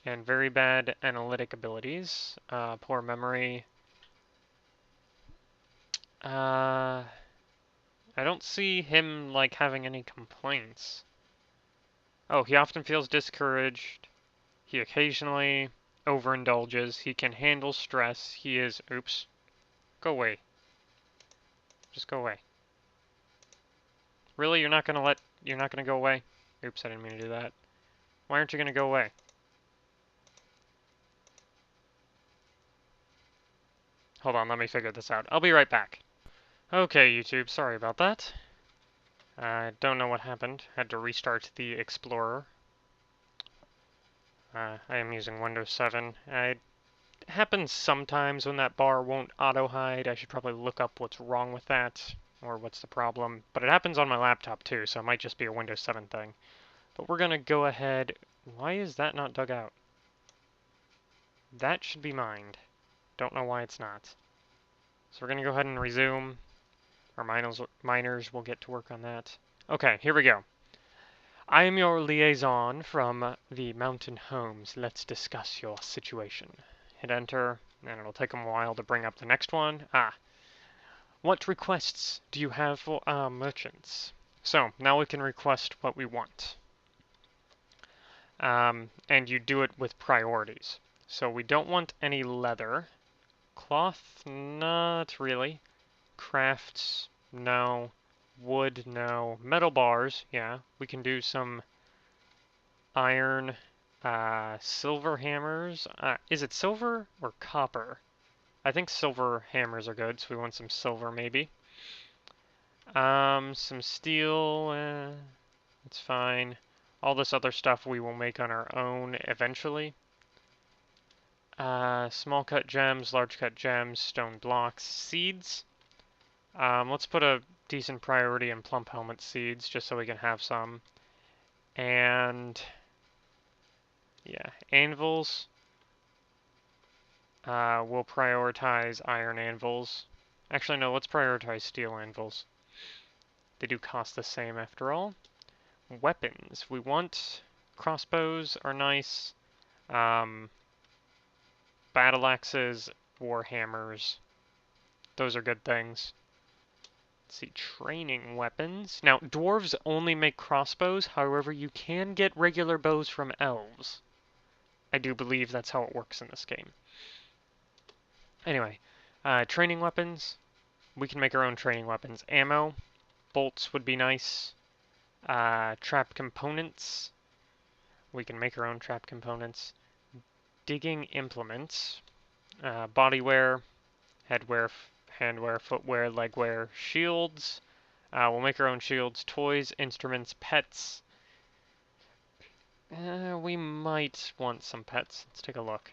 and very bad analytic abilities, poor memory, I don't see him, like, having any complaints. Oh, he often feels discouraged. He occasionally overindulges. He can handle stress. He is... Oops. Go away. Just go away. Really? You're not gonna let... You're not gonna go away? Oops, I didn't mean to do that. Why aren't you gonna go away? Hold on, let me figure this out. I'll be right back. Okay, YouTube, sorry about that. I don't know what happened. Had to restart the Explorer. I am using Windows 7. It happens sometimes when that bar won't auto-hide. I should probably look up what's wrong with that, or what's the problem. But it happens on my laptop too, so it might just be a Windows 7 thing. But we're gonna go ahead... Why is that not dug out? That should be mined. Don't know why it's not. So we're gonna go ahead and resume. Our miners will get to work on that. Okay, here we go. I am your liaison from the Mountain Homes. Let's discuss your situation. Hit enter, and it'll take them a while to bring up the next one. What requests do you have for our merchants? So, now we can request what we want. And you do it with priorities. So we don't want any leather. Cloth, not really. Crafts, no. Wood, no. Metal bars, yeah. We can do some iron, silver hammers. Is it silver or copper? I think silver hammers are good, so we want some silver maybe. Some steel, that's fine. All this other stuff we will make on our own eventually. Small cut gems, large cut gems, stone blocks, seeds. Let's put a decent priority in plump helmet seeds, just so we can have some. And yeah, anvils. We'll prioritize iron anvils. Actually, no, let's prioritize steel anvils. They do cost the same after all. Weapons. We want crossbows are nice. Battle axes, war hammers. Those are good things. Let's see, training weapons. Now, dwarves only make crossbows, however, you can get regular bows from elves. I do believe that's how it works in this game. Anyway, training weapons. We can make our own training weapons. Ammo. Bolts would be nice. Trap components. We can make our own trap components. Digging implements. Bodywear. Headwear. Handwear. Footwear. Legwear. Shields. We'll make our own shields. Toys. Instruments. Pets. We might want some pets. Let's take a look.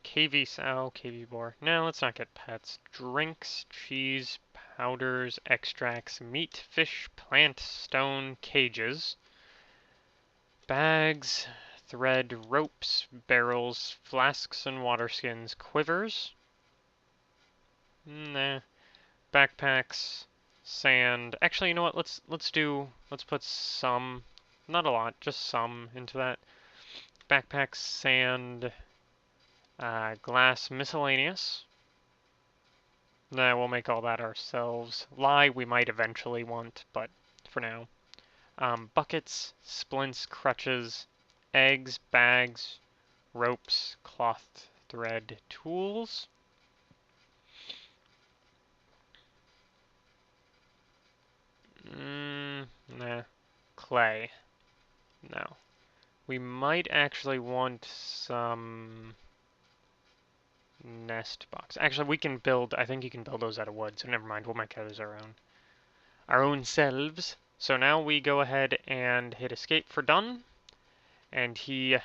KV sow, KV boar. No, let's not get pets. Drinks, cheese, powders, extracts, meat, fish, plant, stone, cages. Bags, thread, ropes, barrels, flasks and water skins, quivers. Nah. Backpacks, sand. Actually, you know what? Let's put some, not a lot, just some into that. Backpacks, sand, glass, miscellaneous. Nah, we'll make all that ourselves. Lye we might eventually want, but for now. Buckets, splints, crutches, eggs, bags, ropes, cloth, thread, tools. Nah. Clay. No. We might actually want some nest box. Actually, we can build, I think you can build those out of wood, so never mind, we'll make those our own. Our own selves. So now we go ahead and hit escape for done, and he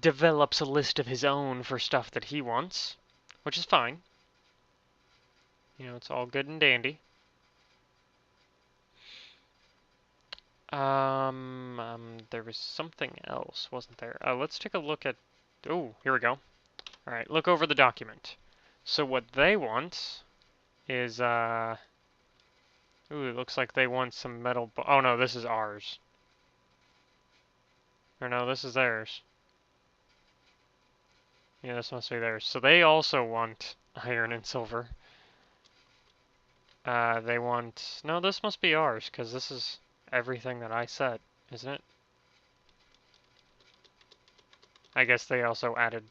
develops a list of his own for stuff that he wants, which is fine. You know, it's all good and dandy. There was something else, wasn't there? Let's take a look at... Oh, here we go. Alright, look over the document. So what they want is, Ooh, it looks like they want some metal... Oh no, this is ours. Or no, this is theirs. Yeah, this must be theirs. So they also want iron and silver. They want... No, this must be ours, because this is everything that I set, isn't it? I guess they also added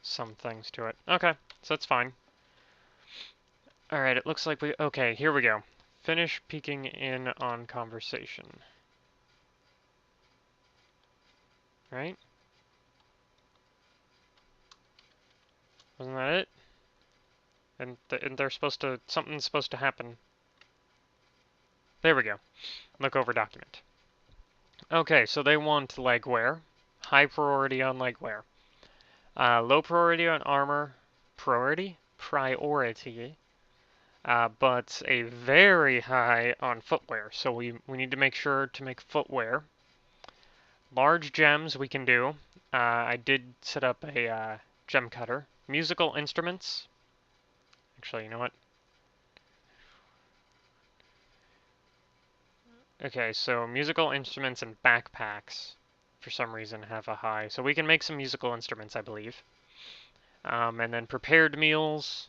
some things to it. Okay, so that's fine. Alright, it looks like we... Okay, here we go. Finish peeking in on conversation. Right? Wasn't that it? And they're supposed to... Something's supposed to happen. There we go. Look over document. Okay, so they want legwear. High priority on legwear. Low priority on armor. Priority? Priority. But a very high on footwear. So we need to make sure to make footwear. Large gems we can do. I did set up a gem cutter. Musical instruments. Actually, you know what? Okay, so musical instruments and backpacks, for some reason, have a high. So we can make some musical instruments, I believe. And then prepared meals.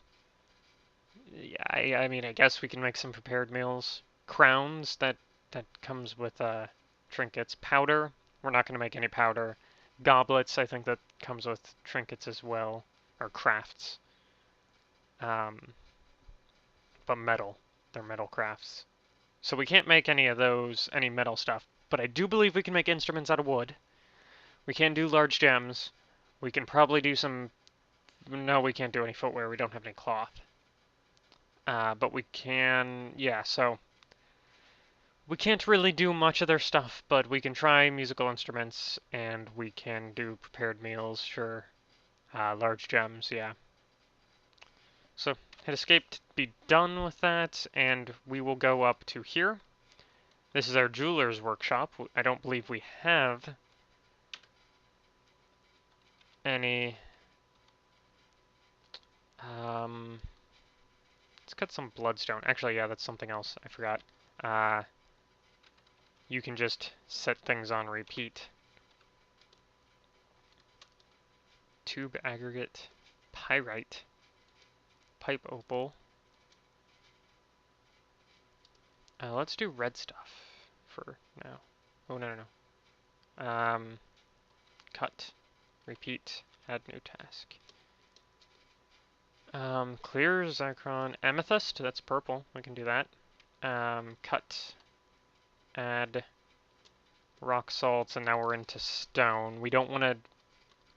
Yeah, I mean, I guess we can make some prepared meals. Crowns, that comes with trinkets. Powder, we're not going to make any powder. Goblets, I think that comes with trinkets as well, or crafts. But metal, they're metal crafts. So we can't make any of those, any metal stuff. But I do believe we can make instruments out of wood. We can do large gems. We can probably do some... No, we can't do any footwear. We don't have any cloth. But we can... Yeah, so... We can't really do much of their stuff, but we can try musical instruments, and we can do prepared meals, sure. Large gems, yeah. So, hit escape to be done with that, and we will go up to here. This is our jeweler's workshop. I don't believe we have any... let's cut some bloodstone. Actually, yeah, that's something else. I forgot. You can just set things on repeat. Tube aggregate, pyrite, pipe opal. Let's do red stuff for now. Oh, no, no, no. Cut, repeat, add new task. Clear, Zacron, amethyst, that's purple. We can do that. Cut, add rock salts, and now we're into stone. We don't want to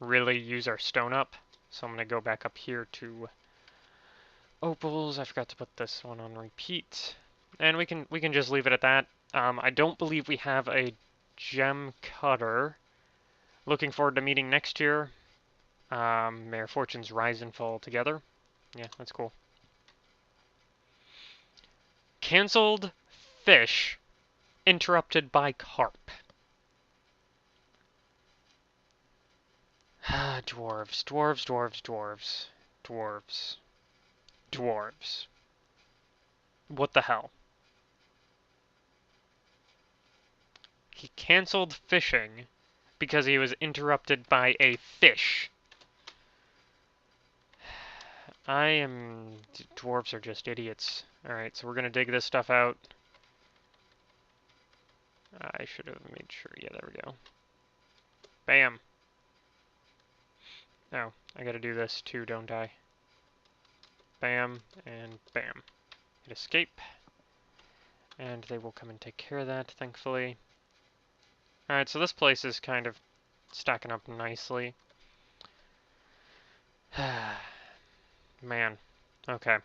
really use our stone up, so I'm going to go back up here to opals. I forgot to put this one on repeat. And we can just leave it at that. I don't believe we have a gem cutter. Looking forward to meeting next year. May our fortunes rise and fall together. Yeah, that's cool. Cancelled fish interrupted by carp. Dwarves, dwarves, dwarves, dwarves, dwarves, dwarves. What the hell? He canceled fishing because he was interrupted by a fish. Dwarves are just idiots. Alright, so we're gonna dig this stuff out. I should have made sure. Yeah, there we go. Bam. Oh, I gotta do this too, don't I? Bam, and bam. Hit escape. And they will come and take care of that, thankfully. Alright, so this place is kind of stacking up nicely. Man. Okay.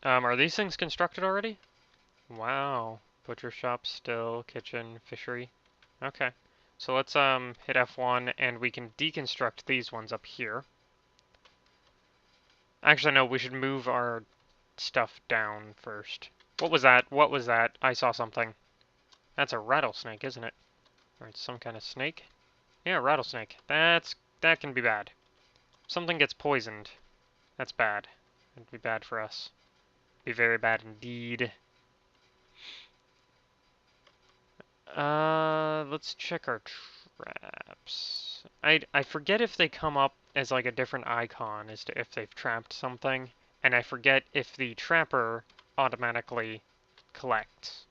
Are these things constructed already? Wow. Butcher shop, still, kitchen, fishery. Okay. So let's hit F1 and we can deconstruct these ones up here. Actually, no, we should move our stuff down first. What was that? What was that? I saw something. That's a rattlesnake, isn't it? Or it's some kind of snake? Yeah, rattlesnake. That can be bad. Something gets poisoned. That's bad. It'd be bad for us. Be very bad indeed. Let's check our traps. I forget if they come up as like a different icon as to if they've trapped something, and I forget if the trapper automatically collects.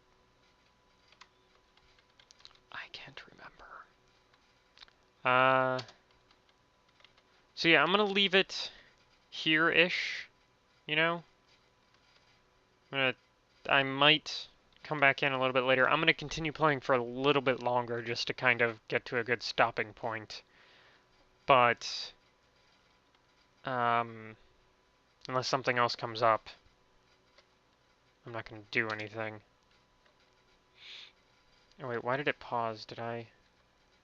I can't remember. So yeah, I'm gonna leave it here-ish, you know? I might come back in a little bit later. I'm gonna continue playing for a little bit longer just to kind of get to a good stopping point. But, unless something else comes up, I'm not gonna do anything. Oh wait, why did it pause? Did I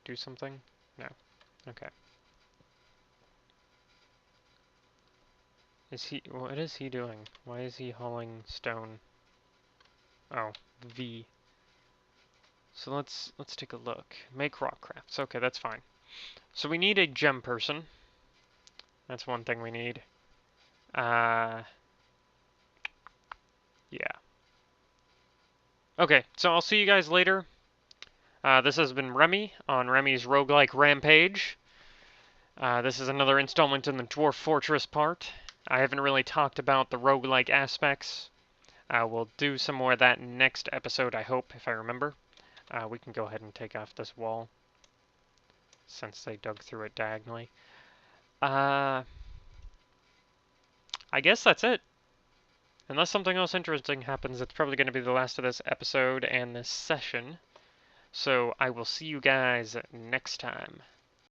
do something? No. Okay. What is he doing? Why is he hauling stone? Oh, V. So let's take a look. Make rock crafts. Okay, that's fine. So we need a gem person. That's one thing we need. Yeah. Okay, so I'll see you guys later. This has been Remi on Remi's Roguelike Rampage. This is another installment in the Dwarf Fortress part. I haven't really talked about the roguelike aspects. We'll do some more of that next episode, I hope, if I remember. We can go ahead and take off this wall, since they dug through it diagonally. I guess that's it. Unless something else interesting happens, it's probably going to be the last of this episode and this session. So I will see you guys next time.